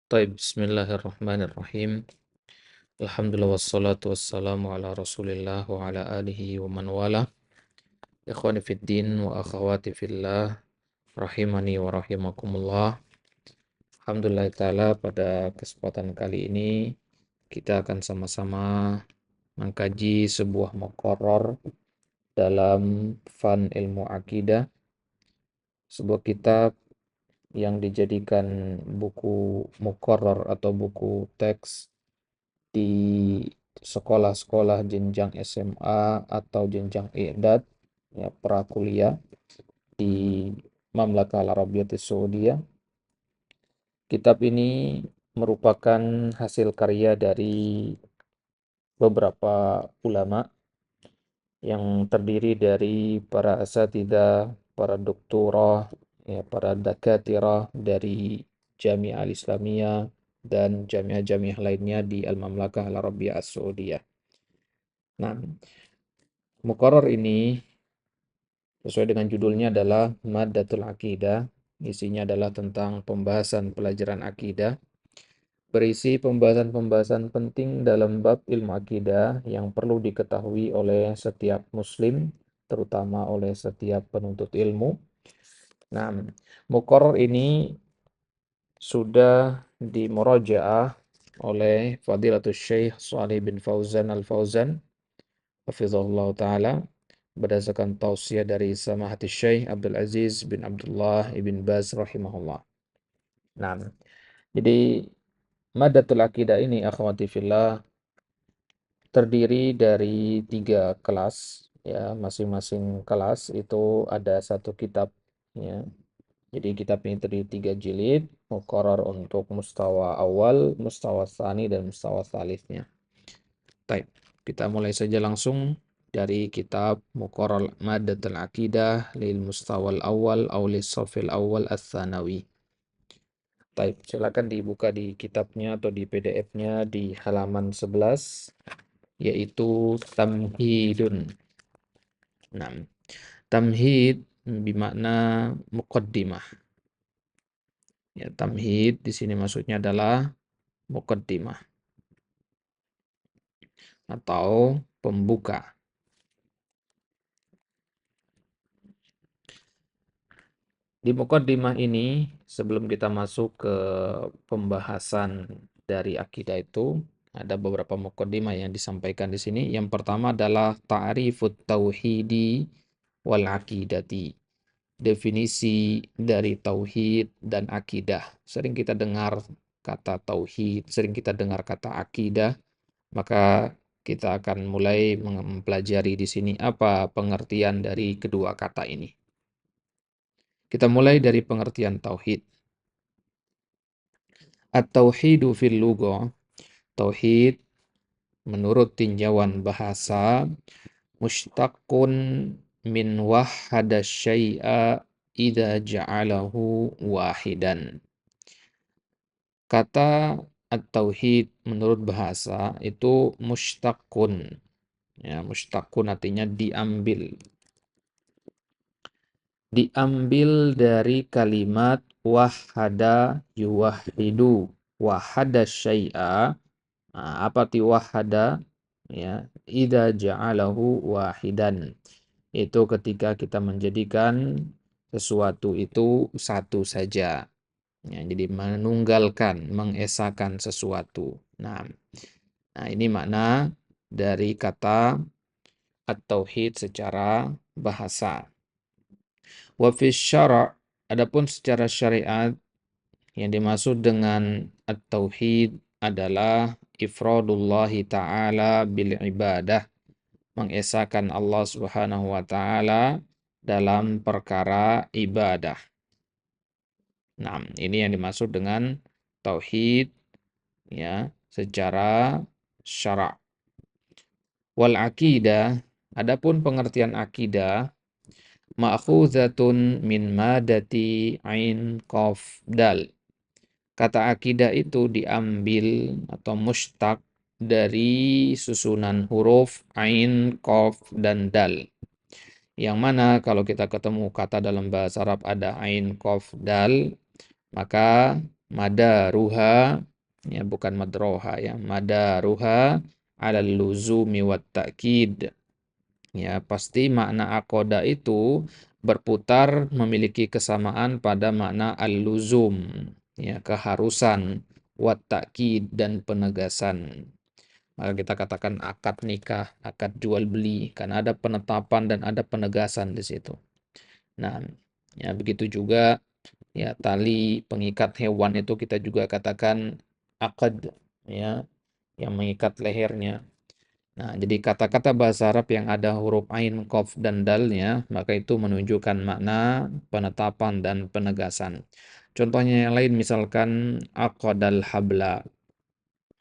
Bismillahirrahmanirrahim. Alhamdulillah wassalatu wassalamu ala Rasulillah wa ala alihi wa man wala. Ikhwani fid din wa akhawati fillah, rahimani wa rahimakumullah. Alhamdulillah taala pada kesempatan kali ini kita akan sama-sama mengkaji sebuah muqarrar dalam fan ilmu akidah, sebuah kitab yang dijadikan buku muqarrar atau buku teks di sekolah-sekolah jenjang SMA atau jenjang i'dad, ya, prakuliah di Mamlakah Al-Arabiyatus Saudiyah. Kitab ini merupakan hasil karya dari beberapa ulama yang terdiri dari para asatidzah, para doktorah, ya, para dakatirah dari Jami'ah Al-Islamiyah dan jamiah-jamiah lainnya di Al-Mamlakah Al-Arabiyah As-Saudiyah. Nah, muqarrar ini sesuai dengan judulnya adalah Maddatul Aqidah. Isinya adalah tentang pembahasan pelajaran akidah. Berisi pembahasan-pembahasan penting dalam bab ilmu akidah yang perlu diketahui oleh setiap muslim, terutama oleh setiap penuntut ilmu. Nah, muqarrar ini sudah dimurajaah oleh Fadilatul Syekh Shalih bin Fauzan Al-Fauzan, hafizahullah ta'ala, berdasarkan tausiah dari Samahati Syekh Abdul Aziz bin Abdullah ibn Baz rahimahullah. Nah, jadi Maddatul Aqidah ini akhwati fillah terdiri dari 3 kelas, ya, masing-masing kelas itu ada satu kitab, ya. Jadi kitab ini terdiri 3 jilid, muqarrar untuk mustawa awal, mustawa tsani dan mustawa tsalitsnya. Baik, kita mulai saja langsung dari kitab Muqarrar Maddatul Aqidah lil Mustawal Awal aw lis Shafil Awal Ats-Tsanawi. Baik, silakan dibuka di kitabnya atau di PDF-nya di halaman 11, yaitu Tamhidun. Nah, tamhid bermakna muqaddimah. Ya, tamhid di sini maksudnya adalah muqaddimah atau pembuka. Di muqaddimah ini, sebelum kita masuk ke pembahasan dari akidah itu, ada beberapa muqaddimah yang disampaikan di sini. Yang pertama adalah ta'rifut tauhidi wal aqidati. Definisi dari tauhid dan akidah. Sering kita dengar kata tauhid, sering kita dengar kata akidah, maka kita akan mulai mempelajari di sini apa pengertian dari kedua kata ini. Kita mulai dari pengertian tauhid. At-tauhidu fil lughah. Tauhid menurut tinjauan bahasa mushtaqun min wahhada syai'a idza ja'alahu wahidan. Kata at-tauhid menurut bahasa itu mushtaqun. Ya, mushtaqun artinya diambil. Diambil dari kalimat wahada yuwahidu. Wahada syai'a. Nah, apa ti wahada? Ya, idza ja'alahu wahidan. Itu ketika kita menjadikan sesuatu itu satu saja. Ya, jadi menunggalkan, mengesahkan sesuatu. Nah, ini makna dari kata at-tauhid secara bahasa. Wa fi syara', adapun secara syariat yang dimaksud dengan at-tauhid adalah ifradullahi ta'ala bil ibadah, mengesahkan Allah Subhanahu wa taala dalam perkara ibadah. Nah, ini yang dimaksud dengan tauhid, ya, secara syara'. Wal aqidah, adapun pengertian akidah, ma'khuzatun min madati ain qaf dal. Kata akidah itu diambil atau mushtaq dari susunan huruf ain, qaf, dan dal. Yang mana kalau kita ketemu kata dalam bahasa Arab ada ain, qaf, dal, maka Madaruha, ya bukan madroha ya, madaruha alal luzumi wat ta'kid. Ya, pasti makna aqoda itu berputar memiliki kesamaan pada makna al-luzum, ya keharusan, wat ta'kid dan penegasan. Maka kita katakan akad nikah, akad jual beli, karena ada penetapan dan ada penegasan di situ. Nah, ya begitu juga ya tali pengikat hewan itu kita juga katakan akad, ya yang mengikat lehernya. Nah, jadi kata-kata bahasa Arab yang ada huruf ain, qaf dan dalnya maka itu menunjukkan makna penetapan dan penegasan. Contohnya yang lain misalkan aqadal habla,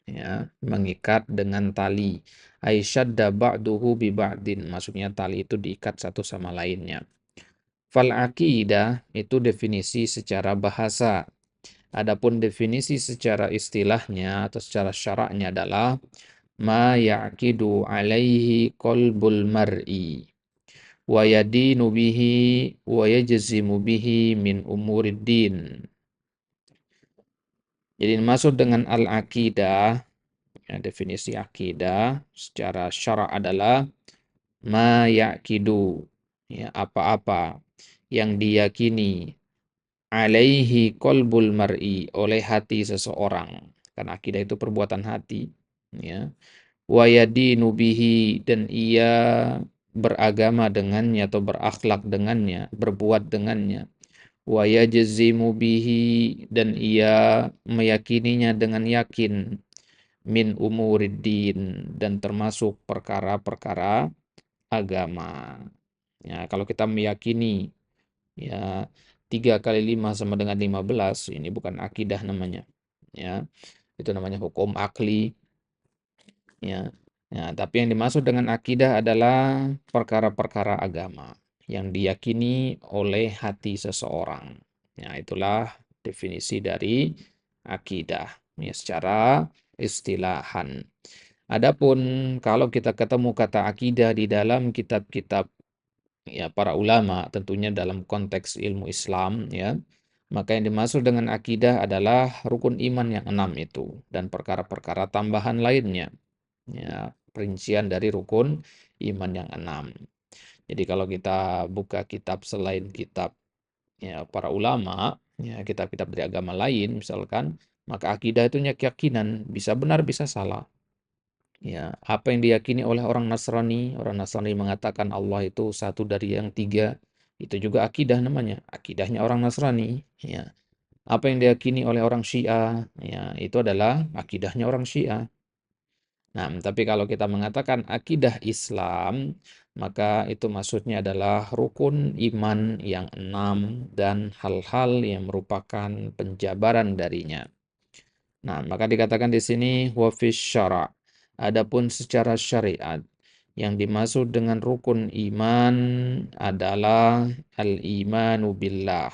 ya mengikat dengan tali. Aisyadda ba'duhu bi ba'din, maksudnya tali itu diikat satu sama lainnya. Fal aqidah itu definisi secara bahasa. Adapun definisi secara istilahnya atau secara syaraknya adalah ma ya'qidu alaihi qalbul mar'i wa yadinu bihi wa yajzimu bihi min umuriddin. Jadi maksud dengan al-aqidah, ya, definisi akidah secara syarak adalah ma ya'qidu, ya apa-apa yang diyakini alaihi qalbul mar'i oleh hati seseorang. Karena akidah itu perbuatan hati, ya. Wa yadinu bihi dan ia beragama dengannya atau berakhlak dengannya, berbuat dengannya. Wa yajzimu bihi dan ia meyakininya dengan yakin min umuriddin dan termasuk perkara-perkara agama. Ya, kalau kita meyakini ya 3 kali 5 sama dengan 15, ini bukan akidah namanya. Ya, itu namanya hukum akli. Ya. Ya, tapi yang dimaksud dengan akidah adalah perkara-perkara agama yang diyakini oleh hati seseorang. Ya, itulah definisi dari akidah ya, secara istilahan. Adapun kalau kita ketemu kata akidah di dalam kitab-kitab ya para ulama tentunya dalam konteks ilmu Islam ya, maka yang dimaksud dengan akidah adalah rukun iman yang 6 itu dan perkara-perkara tambahan lainnya. Ya, perincian dari rukun iman yang 6. Jadi kalau kita buka kitab selain kitab ya para ulama, ya kitab-kitab dari agama lain misalkan, maka akidah itu keyakinan, bisa benar bisa salah. Ya, apa yang diyakini oleh orang Nasrani mengatakan Allah itu satu dari yang tiga, itu juga akidah namanya, akidahnya orang Nasrani. Ya, apa yang diyakini oleh orang Syiah, ya itu adalah akidahnya orang Syiah. Nah, tapi kalau kita mengatakan akidah Islam, maka itu maksudnya adalah rukun iman yang 6 dan hal-hal yang merupakan penjabaran darinya. Nah, maka dikatakan di sini wa syara'. Adapun secara syariat yang dimaksud dengan rukun iman adalah al-imanu billah,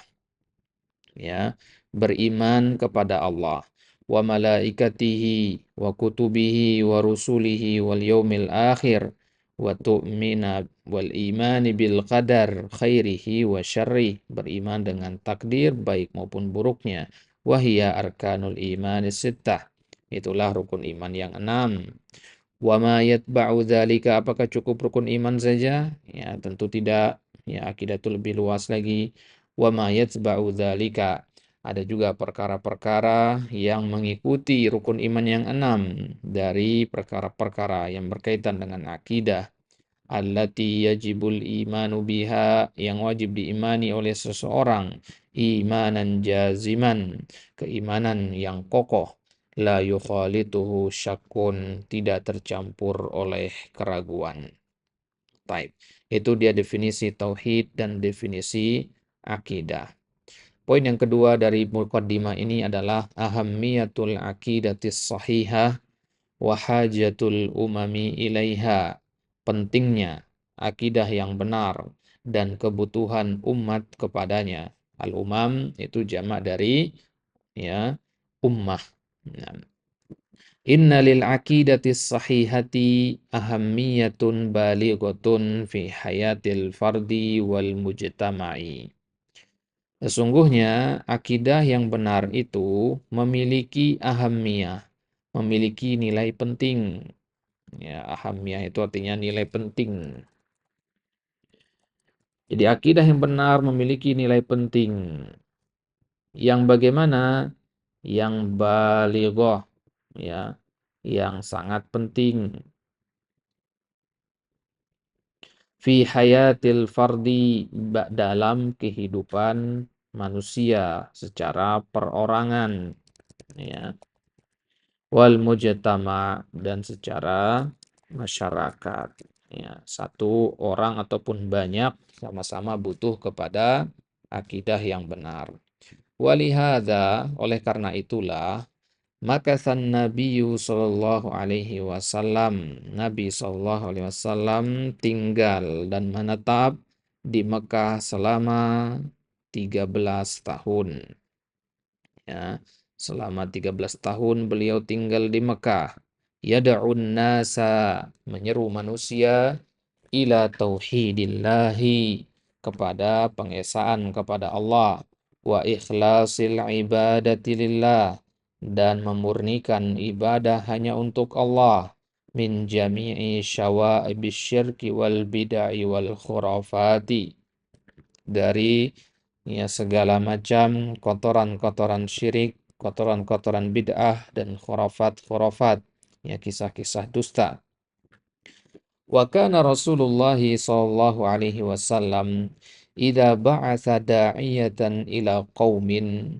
ya, beriman kepada Allah wa malaikatihi wa kutubihi wa rusulihi wal yaumil akhir wa tu'mina wal imani bil qadar khairihi wa syarrih, beriman dengan takdir baik maupun buruknya. Wahia arkanul iman sittah, itulah rukun iman yang 6. Wa ma yatba'u dzalika, apakah cukup rukun iman saja? Ya, tentu tidak. Ya, akidah itu lebih luas lagi. Wa ma yatba'u dzalika, ada juga perkara-perkara yang mengikuti rukun iman yang 6 dari perkara-perkara yang berkaitan dengan akidah. Allati yajibul imanu biha, yang wajib diimani oleh seseorang. Imanan jaziman, keimanan yang kokoh. La yukhalituhu syakun, tidak tercampur oleh keraguan. Taib. Itu dia definisi tauhid dan definisi akidah. Poin yang kedua dari muqaddimah ini adalah ahammiyatul aqidatis sahihah wa hajatul umami ilaiha. Pentingnya akidah yang benar dan kebutuhan umat kepadanya. Al-umam itu jamak dari ya ummah. Nah, inna lil aqidatis sahihati ahammiyatun balighatun fi hayatil fardi wal mujtama'i. Sesungguhnya akidah yang benar itu memiliki ahamiyah, memiliki nilai penting. Ya, ahamiyah itu artinya nilai penting. Jadi akidah yang benar memiliki nilai penting. Yang bagaimana? Yang balighah, ya, yang sangat penting. Fi hayatil fardi, dalam kehidupan manusia secara perorangan, ya, wal mujtama, dan secara masyarakat, ya, satu orang ataupun banyak sama-sama butuh kepada akidah yang benar. Walihada, oleh karena itulah, maka Nabi sallallahu alaihi wasallam, Nabi sallallahu alaihi wasallam tinggal dan menetap di Mekah selama 13 tahun. Ya, selama 13 tahun beliau tinggal di Mekah. Yad'un nasa, menyeru manusia, ila tauhidillahi, kepada pengesaan kepada Allah, wa ikhlasil ibadati lillah, dan memurnikan ibadah hanya untuk Allah, min jami'i syawa'ibis syirki wal bid'ah wal khurafati, dari, ya, segala macam kotoran-kotoran syirik, kotoran-kotoran bid'ah dan khurafat-khurafat, ya, kisah-kisah dusta. Wa kana Rasulullah sallallahu alaihi wasallam idza ba'atsa da'iyatan ila qaumin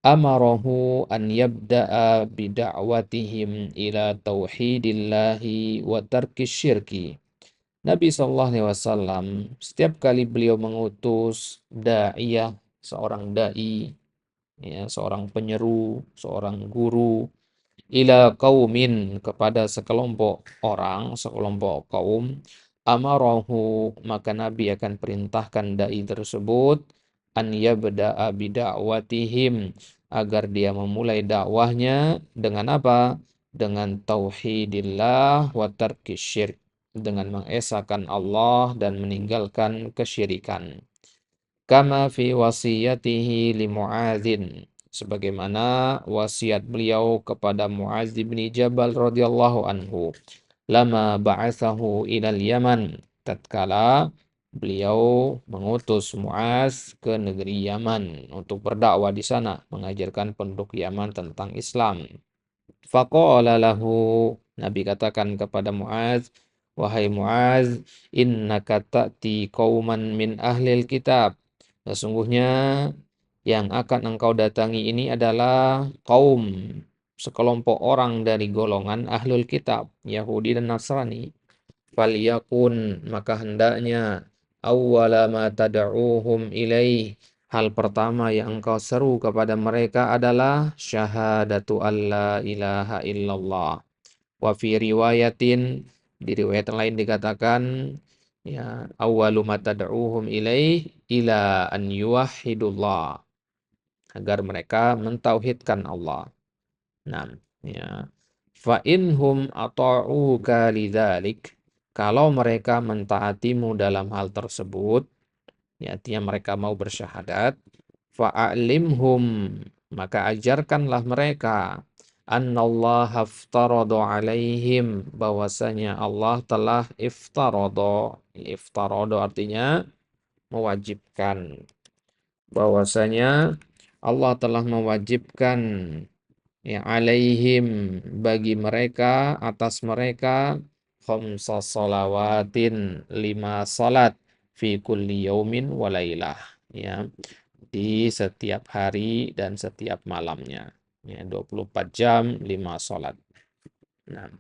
amarahu an yabda'a bida'watihim ila tauhidillahi wa tarkis syirki. Nabi sallallahu alaihi wasallam setiap kali beliau mengutus da'iyah, seorang dai, ya, seorang penyeru, seorang guru, ila qaumin, kepada sekelompok orang, sekelompok kaum, amarahu, maka Nabi akan perintahkan dai tersebut, an yabda'a bida'watihim, agar dia memulai dakwahnya dengan apa? Dengan tauhidillah wa tarkis syirk, dengan mengesahkan Allah dan meninggalkan kesyirikan. Kama fi wasiyatihi li Mu'adzin, sebagaimana wasiat beliau kepada Mu'adz bin Jabal radhiyallahu anhu, lama ba'atsahu ilal Yaman, tatkala beliau mengutus Mu'adz ke negeri Yaman untuk berdakwah di sana, mengajarkan penduduk Yaman tentang Islam. Faqala lahu, Nabi katakan kepada Mu'adz, wahai Mu'adz, innaka ta'ti qauman min ahlil kitab, sesungguhnya yang akan engkau datangi ini adalah kaum, sekelompok orang dari golongan ahlul kitab, Yahudi dan Nasrani. Falyakun, maka hendaknya, awwala ma tad'uuhum ilaih, hal pertama yang engkau seru kepada mereka adalah syahadatu alla ilaha illallah. Wa fi riwayatin, di riwayat lain dikatakan, ya, awwalu ma tad'uuhum ilaih ila an yuwahhidullah, agar mereka mentauhidkan Allah. Nah, ya. Fa inhum ata'uka lidzalik, kalau mereka mentaatimu dalam hal tersebut, ya, artinya mereka mau bersyahadat, fa'alimhum, maka ajarkanlah mereka, annallaha aftarada alaihim, bahwasanya Allah telah iftarada artinya mewajibkan, bahwasanya Allah telah mewajibkan, ya, alaihim, bagi mereka, atas mereka, khamsa salawatin, 5 salat, fi kulli yaumin walailah, ya, di setiap hari dan setiap malamnya, ya, 24 jam 5 salat. Nah,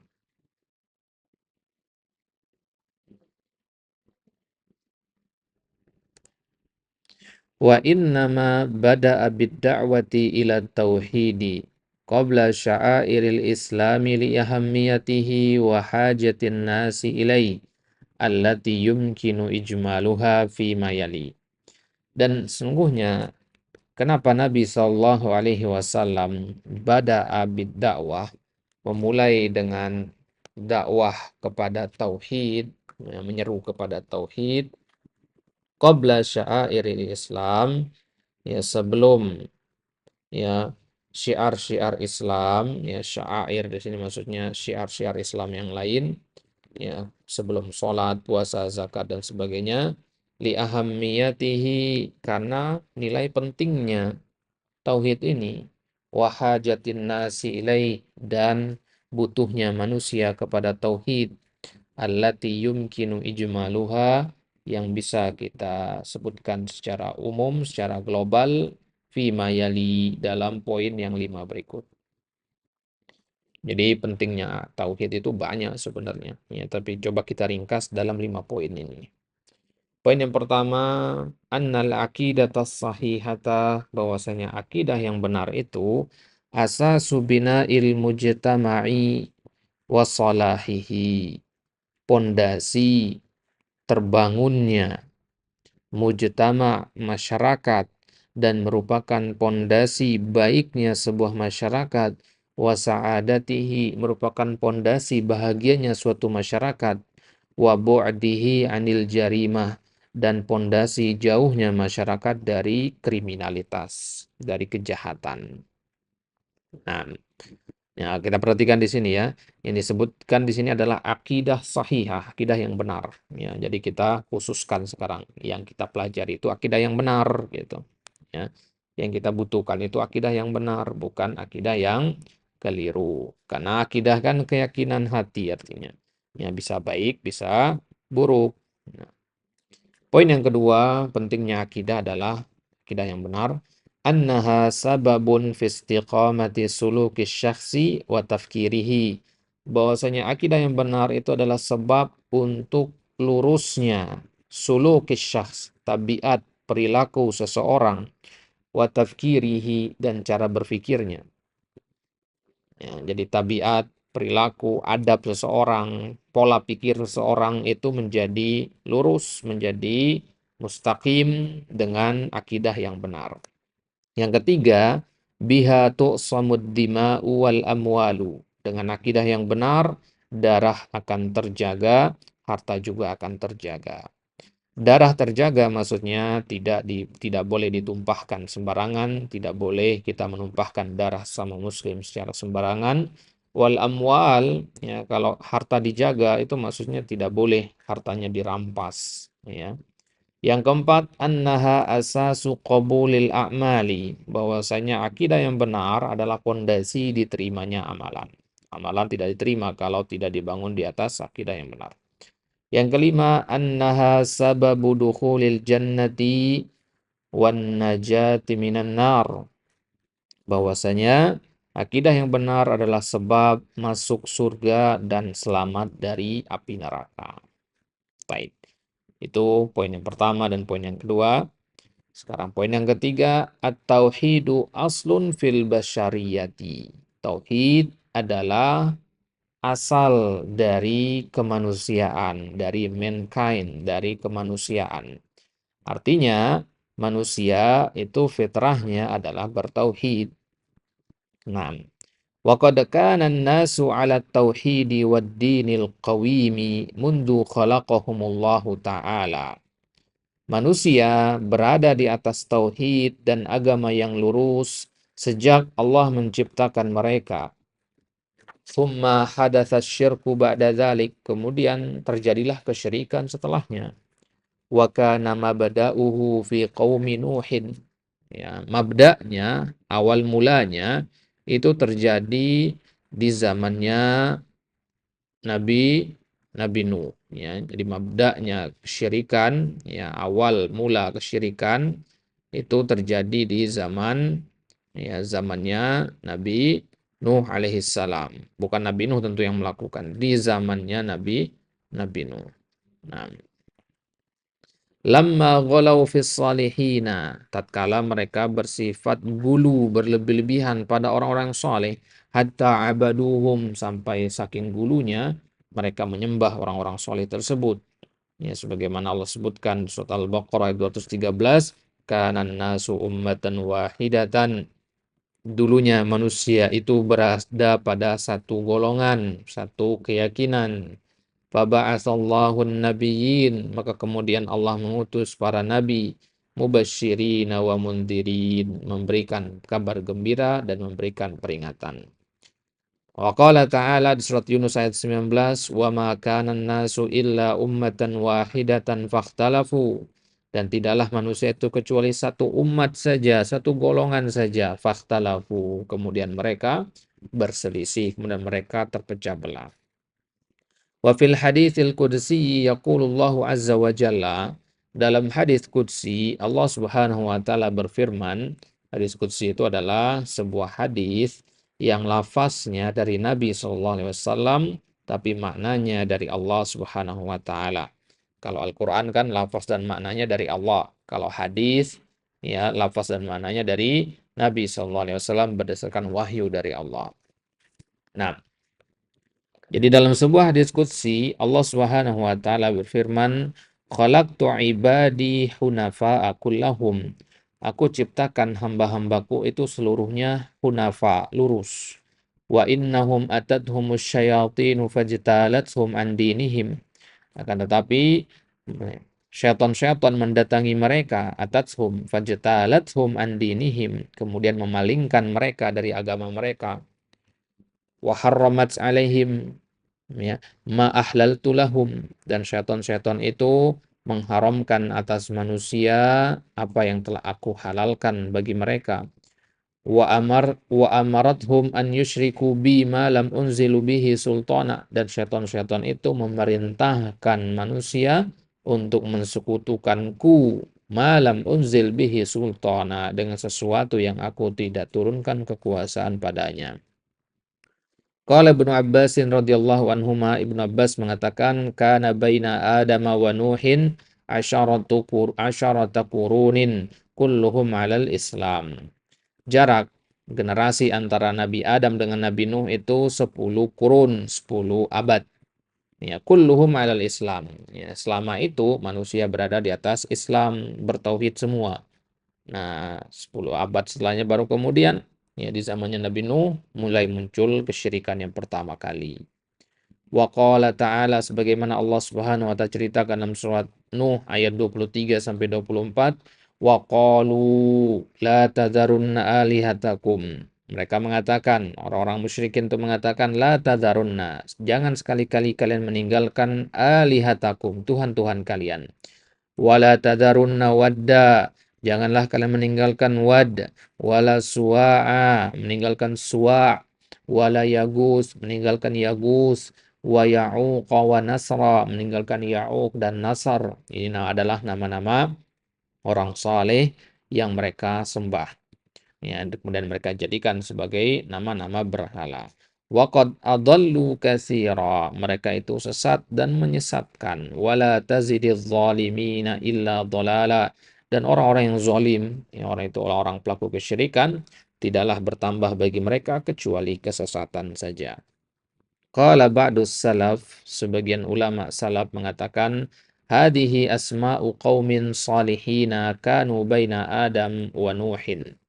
wa innama bada'a bid-da'wati ila tauhidi qabla sya'airil islami li ahammiyatihi wa hajatin nasi ilai allati yumkinu ijmaluha fi mayali. Dan sungguhnya, kenapa Nabi Shallallahu alaihi wasallam bada'a bid-da'wah, memulai dengan dakwah kepada tauhid, ya, menyeru kepada tauhid, qabla sya'airil Islam, ya sebelum ya syiar-syiar Islam, ya syair di sini maksudnya syiar-syiar Islam yang lain, ya sebelum sholat, puasa, zakat dan sebagainya, li ahammiyatihi karena nilai pentingnya tauhid ini, wahajatin nasi ilaih dan butuhnya manusia kepada tauhid, allati yumkinu ijmaluha yang bisa kita sebutkan secara umum, secara global, fima yali dalam poin yang 5 berikut. Jadi pentingnya tauhid itu banyak sebenarnya, ya, tapi coba kita ringkas dalam 5 poin ini. Poin yang pertama, annal aqidatas sahihata, bahwasanya akidah yang benar itu asasu bina'il mujtama'i wa salahihi, pondasi terbangunnya mujtama, masyarakat, dan merupakan pondasi baiknya sebuah masyarakat, wa sa'adatihi, merupakan pondasi bahagianya suatu masyarakat, wa bu'dihi anil jarimah, dan pondasi jauhnya masyarakat dari kriminalitas, dari kejahatan. Nah, ya, kita perhatikan di sini ya. Yang disebutkan di sini adalah akidah sahihah, akidah yang benar. Ya, jadi kita khususkan sekarang yang kita pelajari itu akidah yang benar gitu. Ya. Yang kita butuhkan itu akidah yang benar, bukan akidah yang keliru. Karena akidah kan keyakinan hati artinya. Ya, bisa baik, bisa buruk. Nah, poin yang kedua, pentingnya akidah adalah akidah yang benar. Annaha sababun fi istiqamati suluki syakhsi wa tafkirihi. Bahwasanya akidah yang benar itu adalah sebab untuk lurusnya suluki syakhs, tabiat, perilaku seseorang, wa tafkirihi, dan cara berfikirnya. Ya, jadi tabiat, perilaku, adab seseorang, pola pikir seseorang itu menjadi lurus, menjadi mustaqim dengan akidah yang benar. Yang ketiga, biha tu'samud dima'u wal amwalu. Dengan akidah yang benar, darah akan terjaga, harta juga akan terjaga. Darah terjaga maksudnya tidak boleh ditumpahkan sembarangan, tidak boleh kita menumpahkan darah sama muslim secara sembarangan. Wal amwal, ya, kalau harta dijaga itu maksudnya tidak boleh hartanya dirampas, ya. Yang keempat, annaha asasu qabulil a'mali, bahwasanya akidah yang benar adalah pondasi diterimanya amalan. Amalan tidak diterima kalau tidak dibangun di atas akidah yang benar. Yang kelima, annaha sababu dukhulil jannati wan najati minan nar. Bahwasanya akidah yang benar adalah sebab masuk surga dan selamat dari api neraka. Baik. Itu poin yang pertama dan poin yang kedua. Sekarang poin yang ketiga, at-tauhidu aslun fil basyariyati. Tauhid adalah asal dari kemanusiaan, dari mankind, dari kemanusiaan. Artinya, manusia itu fitrahnya adalah bertauhid. Nah, wa qad kana an-nasu 'ala at-tauhidi wad-dinil qawimi mundu khalaqahumullahu ta'ala. Manusia berada di atas tauhid dan agama yang lurus sejak Allah menciptakan mereka. Thumma hadatsa syirku ba'da dzalik. Kemudian terjadilah kesyirikan setelahnya. Wa kana mabda'uhu fi qaumi Nuhin. Ya, mabda'nya, awal mulanya itu terjadi di zamannya Nabi Nabi Nuh, ya. Jadi mabda'nya kesyirikan, ya, awal mula kesyirikan itu terjadi di zamannya Nabi Nuh alaihissalam. Bukan Nabi Nuh tentu yang melakukan, di zamannya Nabi Nuh. Nah, lamma ghalau fis salihina, tatkala mereka bersifat gulu, berlebih-lebihan pada orang-orang soleh, hatta abaduhum, sampai saking gulunya mereka menyembah orang-orang soleh tersebut. Ya, sebagaimana Allah sebutkan surat Al-Baqarah ayat 213, kanan nasu ummatan wahidatan. Dulunya manusia itu berada pada satu golongan, satu keyakinan. Faba'atsallahu nabiyyin, maka kemudian Allah mengutus para nabi. mubasysyirina wa mundhirin, memberikan kabar gembira dan memberikan peringatan. Wa qala ta'ala di surat Yunus ayat 19, "Wa ma kana an-nasu illa ummatan wahidatan fakhtalafu." Dan tidaklah manusia itu kecuali satu umat saja, satu golongan saja, fakhtalafu. Kemudian mereka berselisih, kemudian mereka terpecah belah. Wa fil haditsil qudsi yaqulullahu azza wa jalla, dalam hadis qudsi Allah Subhanahu wa taala berfirman. Hadis qudsi itu adalah sebuah hadis yang lafaznya dari Nabi sallallahu alaihi wasallam tapi maknanya dari Allah Subhanahu wa taala. Kalau Al-Qur'an kan lafaz dan maknanya dari Allah. Kalau hadis ya lafaz dan maknanya dari Nabi sallallahu alaihi wasallam berdasarkan wahyu dari Allah. Nah, jadi dalam sebuah hadis qudsi Allah Subhanahu wa taala berfirman, "Khalaqtu ibadi hunafa'a kullahum." Aku ciptakan hamba-hambaku itu seluruhnya hunafa, lurus. Wa innahum atadhumus syayatinu fajtalathum an dinihim. Akan tetapi syaitan-syaitan mendatangi mereka, atathum fajtalathum an dinihim, kemudian memalingkan mereka dari agama mereka. Wa harramat alaihim ya ma ahlaltu lahum, dan syaitan-syaitan itu mengharamkan atas manusia apa yang telah aku halalkan bagi mereka. Wa amarathum an yusyriku bi ma lam unzilu bihi sultana, dan syaitan-syaitan itu memerintahkan manusia untuk mensekutukanku ma lam unzil bihi sultana, dengan sesuatu yang aku tidak turunkan kekuasaan padanya. Qala Ibnu Abbas radhiyallahu anhuma, Ibnu Abbas mengatakan kana baina Adam wa Nuhin asyaratu qurunin kulluhum 'alal Islam. Jarak generasi antara Nabi Adam dengan Nabi Nuh itu 10 kurun, 10 abad. Ya, kulluhum 'alal Islam. Ya, selama itu manusia berada di atas Islam, bertauhid semua. Nah, 10 abad setelahnya baru kemudian ya di zamannya Nabi Nuh mulai muncul kesyirikan yang pertama kali. Wa qala ta'ala, sebagaimana Allah Subhanahu wa taala ceritakan dalam surat Nuh ayat 23 sampai 24, wa qalu la tadharunna alihatakum. Mereka mengatakan, orang-orang musyrikin itu mengatakan la tadharunna, jangan sekali-kali kalian meninggalkan alihatakum, Tuhan-Tuhan kalian. Wala tadharunna wadda, janganlah kalian meninggalkan wad, wala suwa'a, meninggalkan suwa', wala yagus, meninggalkan yagus, wa ya'uqa wa nasra, meninggalkan ya'uq dan nasar. Ini adalah nama-nama orang saleh yang mereka sembah. Ya, kemudian mereka jadikan sebagai nama-nama berhala. Waqad adallu katsira, mereka itu sesat dan menyesatkan. Wala tazidiz zalimina illa dhalala, dan orang-orang yang zalim, ya, orang itu orang-orang pelaku kesyirikan, tidaklah bertambah bagi mereka kecuali kesesatan saja. Qala ba'dus salaf, sebagian ulama salaf mengatakan, hadihi asma'u qaumin salihina kanu baina Adam wa Nuhin.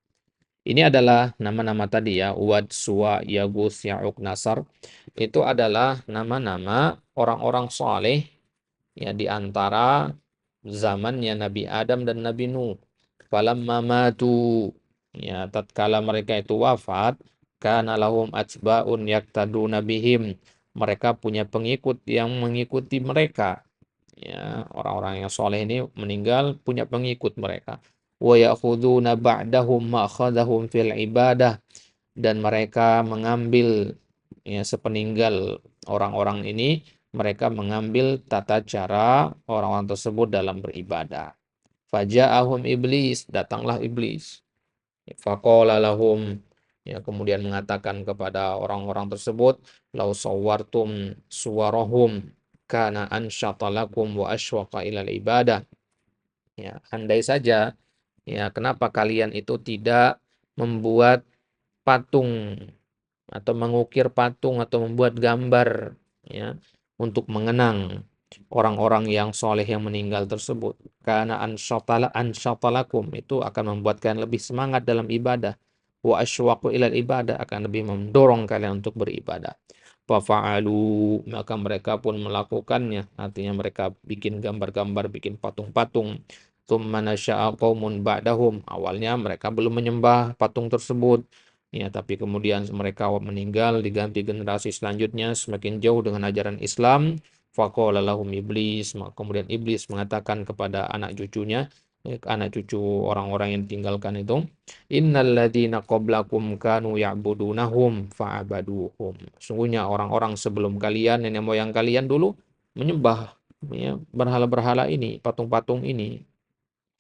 Ini adalah nama-nama tadi ya, Wad, Suwa, Yagus, Ya'uq, Nasar. Itu adalah nama-nama orang-orang saleh ya di antara zamannya Nabi Adam dan Nabi Nuh. Falamma matu, ya tatkala mereka itu wafat, kana lahum atba'un yaktaduna bihim. Mereka punya pengikut yang mengikuti mereka. Ya, orang-orang yang soleh ini meninggal punya pengikut mereka. Wa ya'khuduna ba'dahum ma akhadhahum fil ibadah, dan mereka mengambil ya sepeninggal orang-orang ini, mereka mengambil tata cara orang-orang tersebut dalam beribadah. Faja'ahum iblis, datanglah iblis. Faqala lahum, ya kemudian mengatakan kepada orang-orang tersebut, lau sawwartum suwarahum kana ansyata lakum wa asywaqa ilal ibadah. Ya, andai saja ya kenapa kalian itu tidak membuat patung atau mengukir patung atau membuat gambar ya untuk mengenang orang-orang yang soleh yang meninggal tersebut. Karena ansyatalakum itu akan membuat kalian lebih semangat dalam ibadah. Wa asywaqu ilal ibadah, akan lebih mendorong kalian untuk beribadah. Fafa'alu, maka mereka pun melakukannya. Artinya mereka bikin gambar-gambar, bikin patung-patung. tsumma nasya'a qaumun ba'dahum. Awalnya mereka belum menyembah patung tersebut. Ya, tapi kemudian mereka meninggal diganti generasi selanjutnya semakin jauh dengan ajaran Islam. Faqala lahum iblis, kemudian iblis mengatakan kepada anak cucunya, anak cucu orang-orang yang ditinggalkan itu, innal ladzina qablakum kanu ya'budunahum fa'abaduhum. Sungguhnya orang-orang sebelum kalian, nenek moyang kalian dulu menyembah, ya, berhala-berhala ini, patung-patung ini.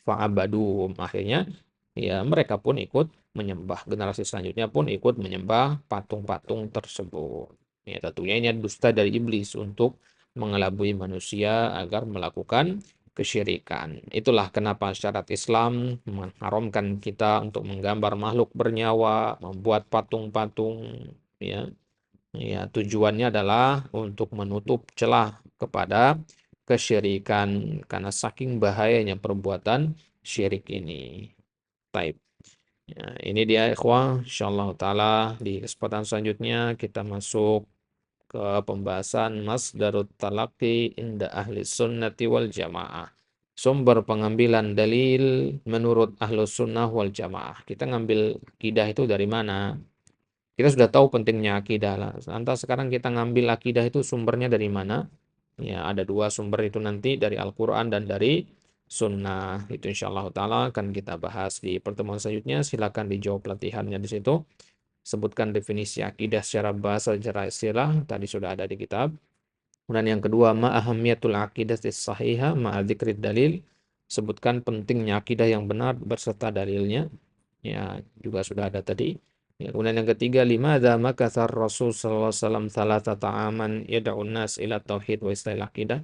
Fa'abaduhum. Akhirnya ya mereka pun ikut menyembah. Generasi selanjutnya pun ikut menyembah patung-patung tersebut. Ya, tentunya ini dusta dari iblis untuk mengelabui manusia agar melakukan kesyirikan. Itulah kenapa syariat Islam mengharamkan kita untuk menggambar makhluk bernyawa, membuat patung-patung, ya. Ya, tujuannya adalah untuk menutup celah kepada kesyirikan karena saking bahayanya perbuatan syirik ini. Taib. Ya, ini dia ikhwah, insyaallah taala di kesempatan selanjutnya kita masuk ke pembahasan masdarut talaqi inda ahli sunnati wal jamaah. Sumber pengambilan dalil menurut ahlus sunnah wal jamaah. Kita ngambil akidah itu dari mana? Kita sudah tahu pentingnya akidah lah. Lantas sekarang kita ngambil akidah itu sumbernya dari mana? Ya, ada dua sumber itu nanti dari Al-Quran dan dari Sunnah. Itu insya Allah Ta'ala akan kita bahas di pertemuan selanjutnya. Silakan dijawab latihannya di situ. Sebutkan definisi akidah secara bahasa, secara istilah. Tadi sudah ada di kitab. Kemudian yang kedua, ma'ahamiyatul akidah sahihah ma'adzikrid dalil. Sebutkan pentingnya akidah yang benar berserta dalilnya. Ya, juga sudah ada tadi. Ya, kemudian yang ketiga, limadza makatsar Rasul sallallahu alaihi wasallam salatata aman yad'un nas ila tauhid wa istilah akidah.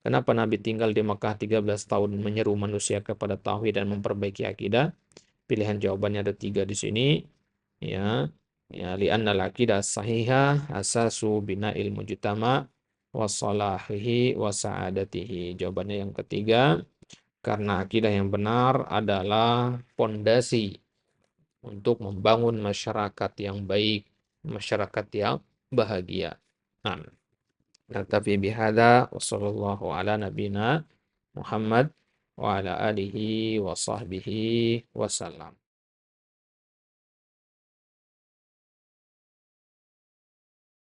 Kenapa Nabi tinggal di Makkah 13 tahun menyeru manusia kepada tauhid dan memperbaiki akidah? Pilihan jawabannya ada tiga di sini. Ya, ya li'anna al-aqidah sahihah asasu bina'il mujtama wa salahihi wa sa'adatihi. Jawabannya yang ketiga, karena akidah yang benar adalah pondasi untuk membangun masyarakat yang baik, masyarakat yang bahagia. Nah, naktafi bihadza wa sallallahu ala nabina Muhammad wa ala alihi wa sahbihi wasallam.